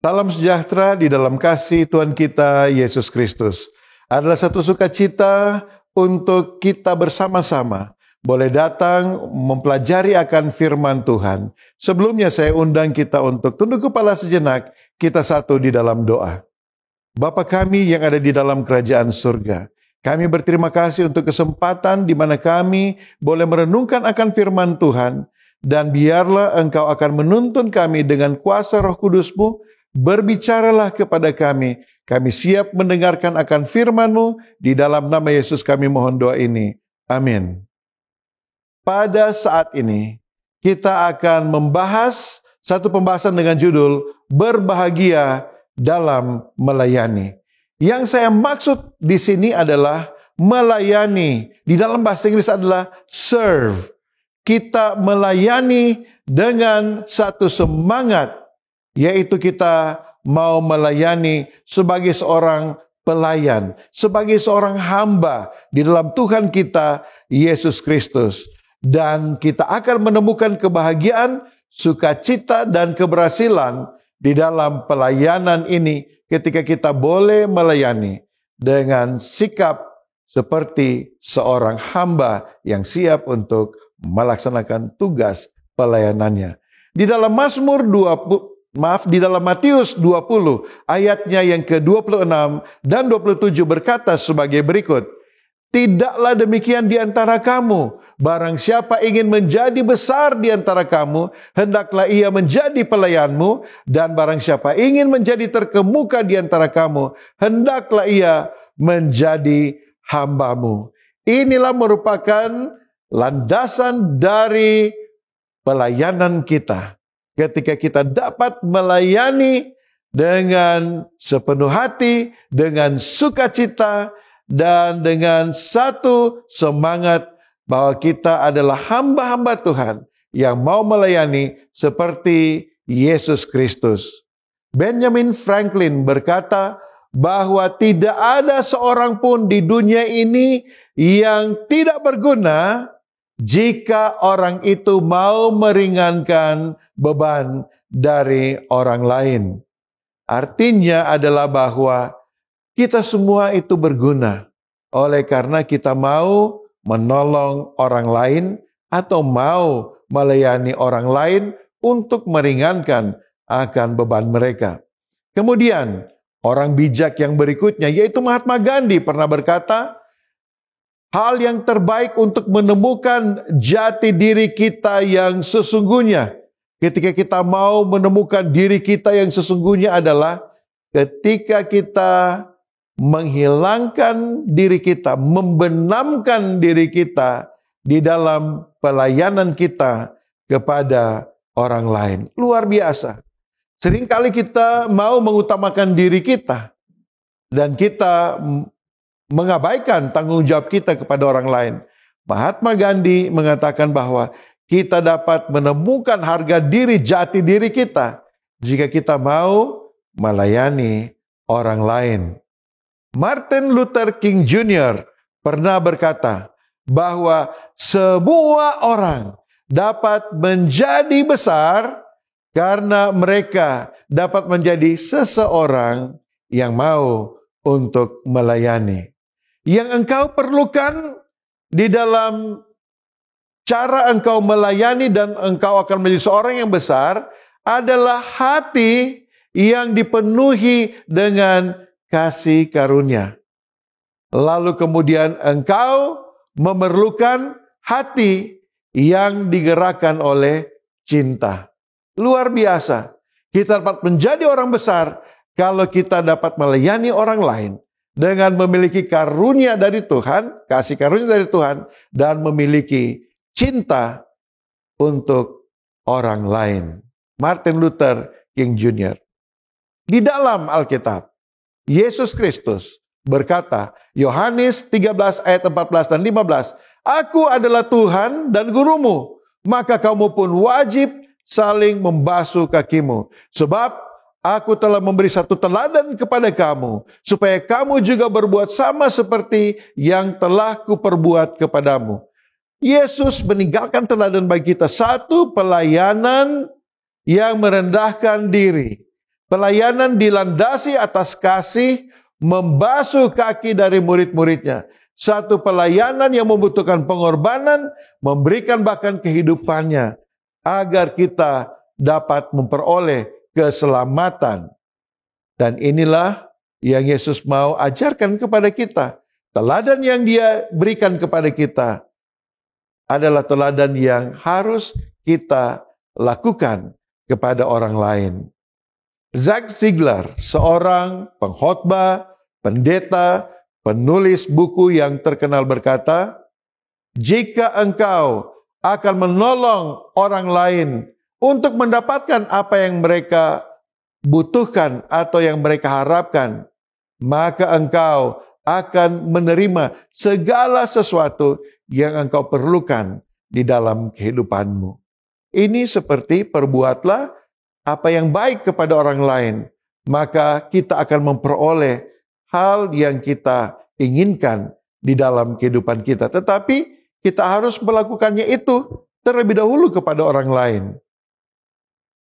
Salam sejahtera di dalam kasih Tuhan kita Yesus Kristus. Adalah satu sukacita untuk kita bersama-sama boleh datang mempelajari akan firman Tuhan. Sebelumnya saya undang kita untuk tunduk kepala sejenak, kita satu di dalam doa. Bapa kami yang ada di dalam kerajaan surga, kami berterima kasih untuk kesempatan di mana kami boleh merenungkan akan firman Tuhan, dan biarlah Engkau akan menuntun kami dengan kuasa Roh Kudus-Mu. Berbicaralah kepada kami. Kami siap mendengarkan akan firman-Mu. Di dalam nama Yesus kami mohon doa ini. Amin. Pada saat ini, kita akan membahas satu pembahasan dengan judul Berbahagia dalam Melayani. Yang saya maksud di sini adalah melayani. Di dalam bahasa Inggris adalah serve. Kita melayani dengan satu semangat, yaitu kita mau melayani sebagai seorang pelayan, sebagai seorang hamba di dalam Tuhan kita, Yesus Kristus. Dan kita akan menemukan kebahagiaan, sukacita, dan keberhasilan di dalam pelayanan ini ketika kita boleh melayani dengan sikap seperti seorang hamba yang siap untuk melaksanakan tugas pelayanannya. Di dalam di dalam Matius 20 ayatnya yang ke-26 dan 27 berkata sebagai berikut. Tidaklah demikian di antara kamu. Barang siapa ingin menjadi besar di antara kamu, hendaklah ia menjadi pelayanmu. Dan barang siapa ingin menjadi terkemuka di antara kamu, hendaklah ia menjadi hambamu. Inilah merupakan landasan dari pelayanan kita. Ketika kita dapat melayani dengan sepenuh hati, dengan sukacita, dan dengan satu semangat bahwa kita adalah hamba-hamba Tuhan yang mau melayani seperti Yesus Kristus. Benjamin Franklin berkata bahwa tidak ada seorang pun di dunia ini yang tidak berguna jika orang itu mau meringankan beban dari orang lain. Artinya adalah bahwa kita semua itu berguna oleh karena kita mau menolong orang lain atau mau melayani orang lain untuk meringankan akan beban mereka. Kemudian orang bijak yang berikutnya yaitu Mahatma Gandhi pernah berkata, hal yang terbaik untuk menemukan jati diri kita yang sesungguhnya, ketika kita mau menemukan diri kita yang sesungguhnya adalah ketika kita menghilangkan diri kita, membenamkan diri kita di dalam pelayanan kita kepada orang lain. Luar biasa. Seringkali kita mau mengutamakan diri kita dan kita mengabaikan tanggung jawab kita kepada orang lain. Mahatma Gandhi mengatakan bahwa kita dapat menemukan harga diri, jati diri kita jika kita mau melayani orang lain. Martin Luther King Jr. pernah berkata bahwa semua orang dapat menjadi besar karena mereka dapat menjadi seseorang yang mau untuk melayani. Yang engkau perlukan di dalam cara engkau melayani dan engkau akan menjadi seorang yang besar adalah hati yang dipenuhi dengan kasih karunia. Lalu kemudian engkau memerlukan hati yang digerakkan oleh cinta. Luar biasa. Kita dapat menjadi orang besar kalau kita dapat melayani orang lain dengan memiliki karunia dari Tuhan, kasih karunia dari Tuhan, dan memiliki cinta untuk orang lain. Martin Luther King Jr. Di dalam Alkitab, Yesus Kristus berkata, Yohanes 13 ayat 14 dan 15, Aku adalah Tuhan dan gurumu, maka kamu pun wajib saling membasuh kakimu. Sebab aku telah memberi satu teladan kepada kamu, supaya kamu juga berbuat sama seperti yang telah kuperbuat kepadamu. Yesus meninggalkan teladan bagi kita, satu pelayanan yang merendahkan diri. Pelayanan dilandasi atas kasih, membasuh kaki dari murid-muridnya. Satu pelayanan yang membutuhkan pengorbanan, memberikan bahkan kehidupannya, agar kita dapat memperoleh keselamatan. Dan inilah yang Yesus mau ajarkan kepada kita. Teladan yang Dia berikan kepada kita adalah teladan yang harus kita lakukan kepada orang lain. Zig Ziglar, seorang pengkhotbah, pendeta, penulis buku yang terkenal berkata, jika engkau akan menolong orang lain untuk mendapatkan apa yang mereka butuhkan atau yang mereka harapkan, maka engkau akan menerima segala sesuatu yang engkau perlukan di dalam kehidupanmu. Ini seperti perbuatlah apa yang baik kepada orang lain, maka kita akan memperoleh hal yang kita inginkan di dalam kehidupan kita. Tetapi kita harus melakukannya itu terlebih dahulu kepada orang lain.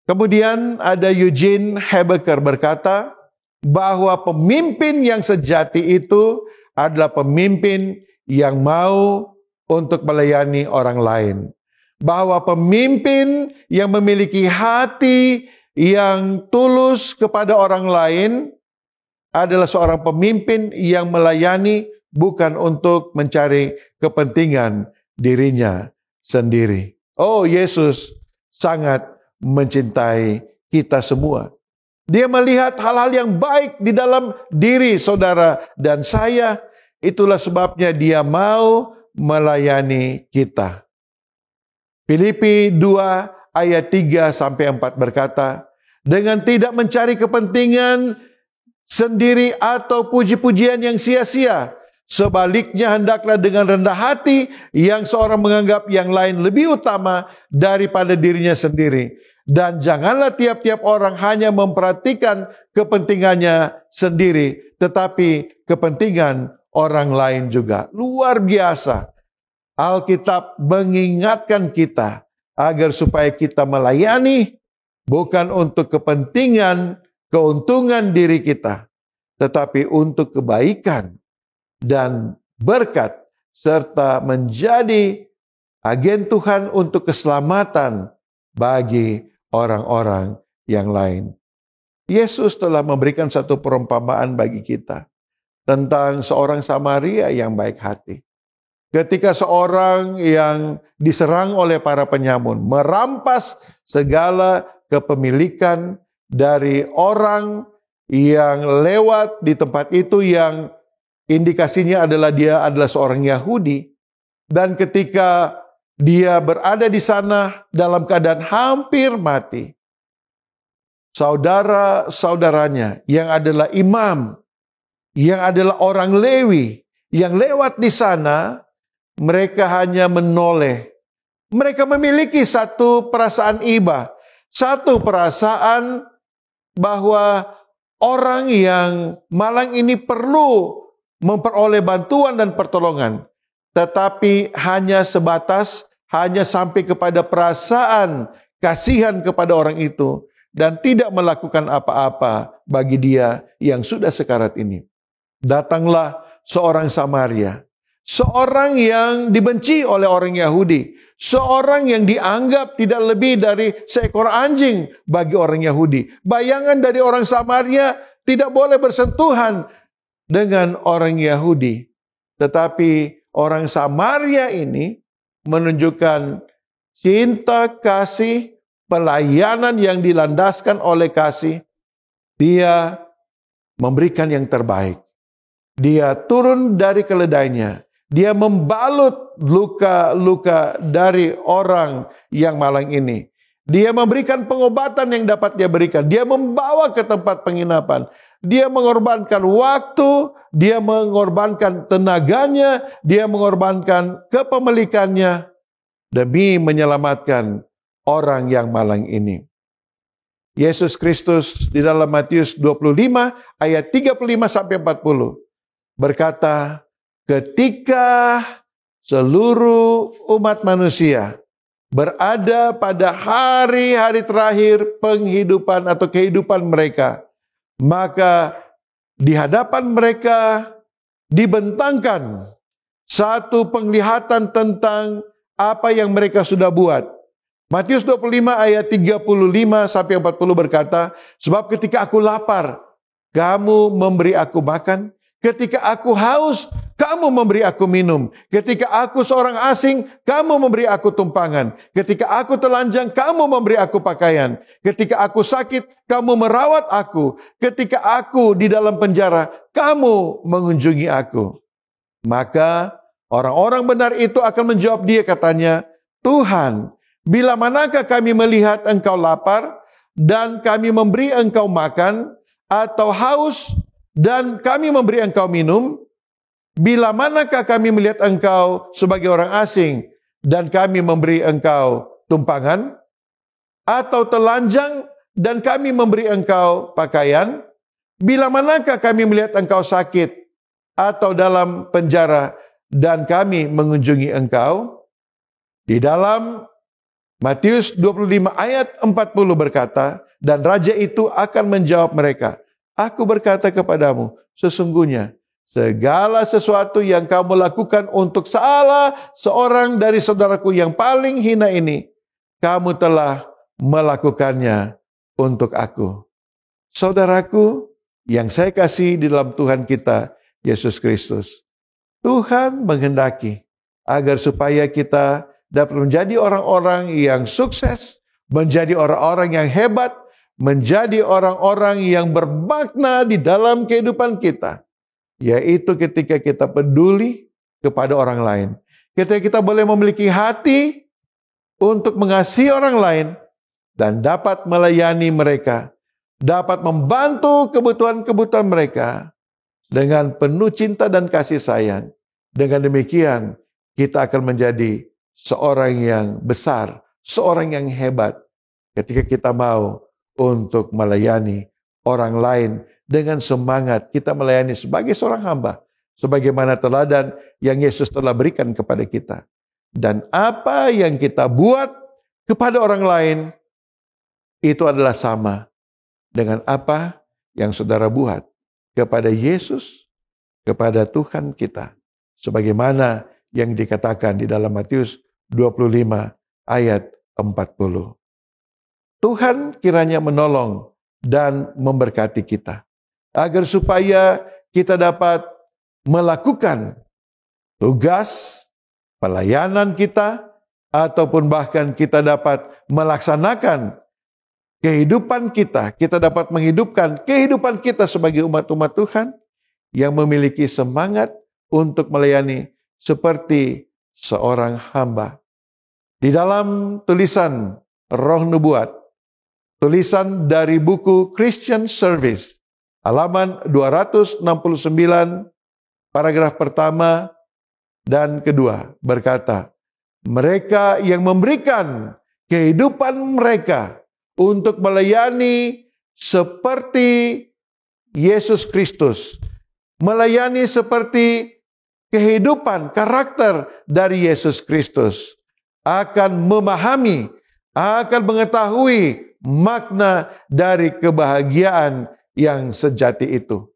Kemudian ada Eugene Habecker berkata bahwa pemimpin yang sejati itu adalah pemimpin yang mau untuk melayani orang lain. Bahwa pemimpin yang memiliki hati yang tulus kepada orang lain adalah seorang pemimpin yang melayani bukan untuk mencari kepentingan dirinya sendiri. Oh, Yesus sangat mencintai kita semua. Dia melihat hal-hal yang baik di dalam diri saudara dan saya. Itulah sebabnya Dia mau melayani kita. Filipi 2 ayat 3 sampai 4 berkata, dengan tidak mencari kepentingan sendiri atau puji-pujian yang sia-sia, sebaliknya hendaklah dengan rendah hati yang seorang menganggap yang lain lebih utama daripada dirinya sendiri. Dan janganlah tiap-tiap orang hanya memperhatikan kepentingannya sendiri, tetapi kepentingan orang lain juga. Luar biasa. Alkitab mengingatkan kita agar supaya kita melayani bukan untuk kepentingan, keuntungan diri kita, tetapi untuk kebaikan dan berkat serta menjadi agen Tuhan untuk keselamatan bagi orang-orang yang lain. Yesus telah memberikan satu perumpamaan bagi kita tentang seorang Samaria yang baik hati. Ketika seorang yang diserang oleh para penyamun merampas segala kepemilikan dari orang yang lewat di tempat itu, yang indikasinya adalah dia adalah seorang Yahudi, dan ketika dia berada di sana dalam keadaan hampir mati, saudara-saudaranya yang adalah imam, yang adalah orang Lewi yang lewat di sana, mereka hanya menoleh. Mereka memiliki satu perasaan iba, satu perasaan bahwa orang yang malang ini perlu memperoleh bantuan dan pertolongan. Tetapi hanya sebatas, hanya sampai kepada perasaan kasihan kepada orang itu, dan tidak melakukan apa-apa bagi dia yang sudah sekarat ini. Datanglah seorang Samaria, seorang yang dibenci oleh orang Yahudi, seorang yang dianggap tidak lebih dari seekor anjing bagi orang Yahudi. Bayangan dari orang Samaria tidak boleh bersentuhan dengan orang Yahudi. Tetapi orang Samaria ini menunjukkan cinta, kasih, pelayanan yang dilandaskan oleh kasih. Dia memberikan yang terbaik. Dia turun dari keledainya. Dia membalut luka-luka dari orang yang malang ini. Dia memberikan pengobatan yang dapat dia berikan. Dia membawa ke tempat penginapan. Dia mengorbankan waktu, dia mengorbankan tenaganya, dia mengorbankan kepemilikannya demi menyelamatkan orang yang malang ini. Yesus Kristus di dalam Matius 25 ayat 35 sampai 40 berkata, ketika seluruh umat manusia berada pada hari-hari terakhir penghidupan atau kehidupan mereka, maka di hadapan mereka dibentangkan satu penglihatan tentang apa yang mereka sudah buat. Matius 25 ayat 35 sampai 40 berkata, sebab ketika aku lapar, kamu memberi aku makan. Ketika aku haus, kamu memberi aku minum. Ketika aku seorang asing, kamu memberi aku tumpangan. Ketika aku telanjang, kamu memberi aku pakaian. Ketika aku sakit, kamu merawat aku. Ketika aku di dalam penjara, kamu mengunjungi aku. Maka orang-orang benar itu akan menjawab dia, katanya, Tuhan, bila manakah kami melihat engkau lapar dan kami memberi engkau makan, atau haus dan kami memberi engkau minum? Bila manakah kami melihat engkau sebagai orang asing dan kami memberi engkau tumpangan? Atau telanjang dan kami memberi engkau pakaian? Bila manakah kami melihat engkau sakit atau dalam penjara dan kami mengunjungi engkau? Di dalam Matius 25 ayat 40 berkata, dan raja itu akan menjawab mereka, aku berkata kepadamu, sesungguhnya segala sesuatu yang kamu lakukan untuk salah seorang dari saudaraku yang paling hina ini, kamu telah melakukannya untuk aku. Saudaraku yang saya kasih di dalam Tuhan kita, Yesus Kristus, Tuhan menghendaki agar supaya kita dapat menjadi orang-orang yang sukses, menjadi orang-orang yang hebat, menjadi orang-orang yang bermakna di dalam kehidupan kita. Yaitu ketika kita peduli kepada orang lain. Ketika kita boleh memiliki hati untuk mengasihi orang lain dan dapat melayani mereka, dapat membantu kebutuhan-kebutuhan mereka dengan penuh cinta dan kasih sayang. Dengan demikian, kita akan menjadi seorang yang besar, seorang yang hebat ketika kita mau untuk melayani orang lain dengan semangat kita melayani sebagai seorang hamba, sebagaimana teladan yang Yesus telah berikan kepada kita. Dan apa yang kita buat kepada orang lain, itu adalah sama dengan apa yang saudara buat kepada Yesus, kepada Tuhan kita. Sebagaimana yang dikatakan di dalam Matius 25 ayat 40. Tuhan kiranya menolong dan memberkati kita, agar supaya kita dapat melakukan tugas pelayanan kita, ataupun bahkan kita dapat melaksanakan kehidupan kita, kita dapat menghidupkan kehidupan kita sebagai umat-umat Tuhan yang memiliki semangat untuk melayani seperti seorang hamba. Di dalam tulisan Roh Nubuat, tulisan dari buku Christian Service, halaman 269, paragraf pertama dan kedua, berkata, mereka yang memberikan kehidupan mereka untuk melayani seperti Yesus Kristus, melayani seperti kehidupan, karakter dari Yesus Kristus, akan memahami, akan mengetahui makna dari kebahagiaan yang sejati itu.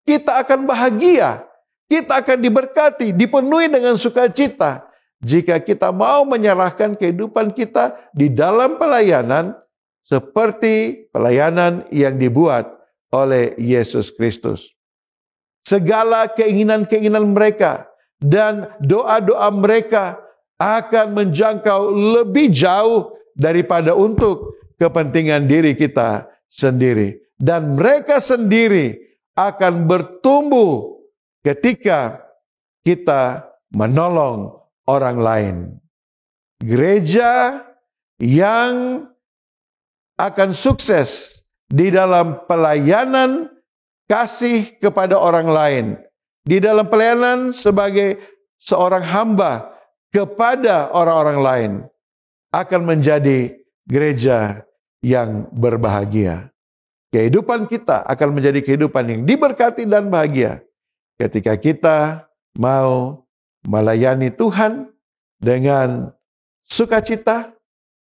Kita akan bahagia, kita akan diberkati, dipenuhi dengan sukacita jika kita mau menyerahkan kehidupan kita di dalam pelayanan seperti pelayanan yang dibuat oleh Yesus Kristus. Segala keinginan-keinginan mereka dan doa-doa mereka akan menjangkau lebih jauh daripada untuk kepentingan diri kita sendiri. Dan mereka sendiri akan bertumbuh ketika kita menolong orang lain. Gereja yang akan sukses di dalam pelayanan kasih kepada orang lain, di dalam pelayanan sebagai seorang hamba kepada orang-orang lain, akan menjadi gereja yang berbahagia. Kehidupan kita akan menjadi kehidupan yang diberkati dan bahagia ketika kita mau melayani Tuhan dengan sukacita,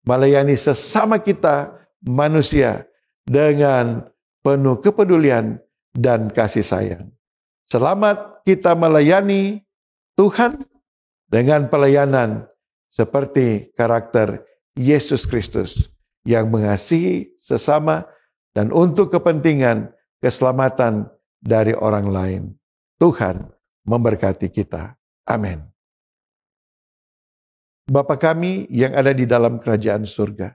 melayani sesama kita manusia dengan penuh kepedulian dan kasih sayang. Selamat kita melayani Tuhan dengan pelayanan seperti karakter Yesus Kristus yang mengasihi sesama dan untuk kepentingan keselamatan dari orang lain. Tuhan memberkati kita. Amin. Bapa kami yang ada di dalam kerajaan surga,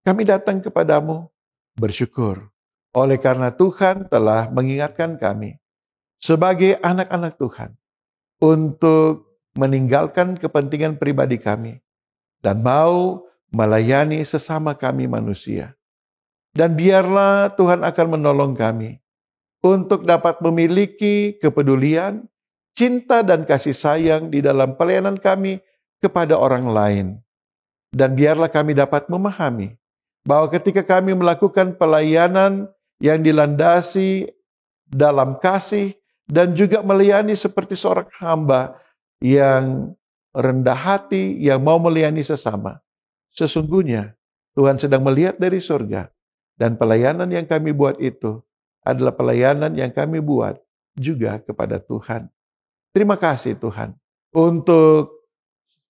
kami datang kepadamu bersyukur oleh karena Tuhan telah mengingatkan kami sebagai anak-anak Tuhan untuk meninggalkan kepentingan pribadi kami dan mau melayani sesama kami manusia. Dan biarlah Tuhan akan menolong kami untuk dapat memiliki kepedulian, cinta dan kasih sayang di dalam pelayanan kami kepada orang lain. Dan biarlah kami dapat memahami bahwa ketika kami melakukan pelayanan yang dilandasi dalam kasih dan juga melayani seperti seorang hamba yang rendah hati, yang mau melayani sesama, sesungguhnya Tuhan sedang melihat dari surga dan pelayanan yang kami buat itu adalah pelayanan yang kami buat juga kepada Tuhan. Terima kasih Tuhan untuk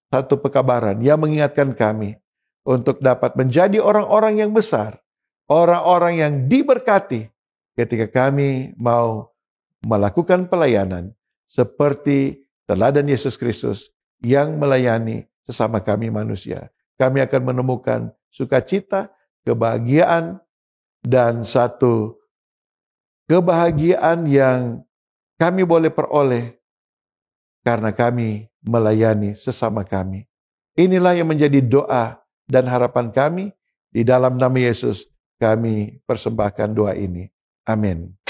satu pekabaran yang mengingatkan kami untuk dapat menjadi orang-orang yang besar, orang-orang yang diberkati ketika kami mau melakukan pelayanan seperti teladan Yesus Kristus yang melayani sesama kami manusia. Kami akan menemukan sukacita, kebahagiaan, dan satu kebahagiaan yang kami boleh peroleh karena kami melayani sesama kami. Inilah yang menjadi doa dan harapan kami. Di dalam nama Yesus kami persembahkan doa ini. Amin.